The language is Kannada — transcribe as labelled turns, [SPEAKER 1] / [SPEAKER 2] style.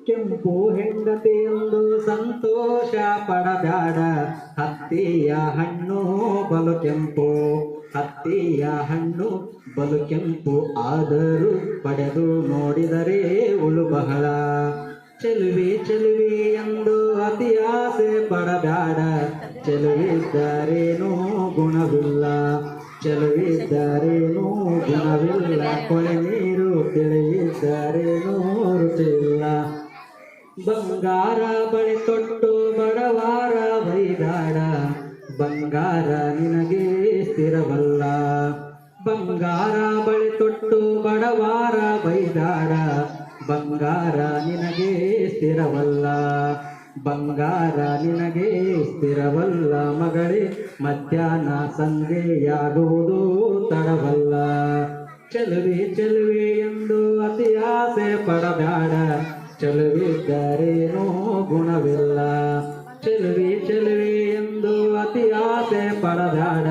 [SPEAKER 1] ಕೆಂಪು ಹೆಂಡತಿಯೊಂದು ಸಂತೋಷ ಪಡಬ್ಯಾಡ, ಹತ್ತಿಯ ಹಣ್ಣು ಬಲು ಕೆಂಪು, ಹತ್ತಿಯ ಹಣ್ಣು ಬಲು ಕೆಂಪು, ಆದರೂ ಪಡೆದು ನೋಡಿದರೆ ಉಳು ಬಹಳ. ಚೆಲುವೆ ಚೆಲುವೆ ಎಂದು ಅತಿ ಆಸೆ ಪಡಬ್ಯಾಡ, ಚೆಲುವಿದ್ದರೇನೂ ಗುಣವಿಲ್ಲ, ಚೆಲುವಿದ್ದರೇನೂ ಗುಣವಿಲ್ಲ, ಕೊಳೆ ನೀರು ತಿಳಿಯಿದ್ದರೇನೂ ರುಚಿಯಿಲ್ಲ. ಬಂಗಾರ ಬಳಿ ತೊಟ್ಟು ಬಡವಾರ ಬೈದಾಡ, ಬಂಗಾರ ನಿನಗೆ ಸ್ಥಿರವಲ್ಲ, ಬಂಗಾರ ಬಳಿ ತೊಟ್ಟು ಬಡವಾರ ಬೈದಾಡ, ಬಂಗಾರ ನಿನಗೆ ಸ್ಥಿರವಲ್ಲ, ಬಂಗಾರ ನಿನಗೆ ಸ್ಥಿರವಲ್ಲ. ಮಗಳೇ ಮಧ್ಯಾಹ್ನ ಸಂಜೆಯಾಗುವುದು ತಡವಲ್ಲ, ಚೆಲುವೆ ಚೆಲುವೆ ಎಂದು ಅತಿ ಆಸೆ ಪಡಬ್ಯಾಡ, ಚೆಲುವಿದ್ದರೇನೂ ಗುಣವಿಲ್ಲ, ಚೆಲುವೆ ಚೆಲುವೆ ಎಂದು ಅತಿ ಆಸೆ ಪಡಬ್ಯಾಡ.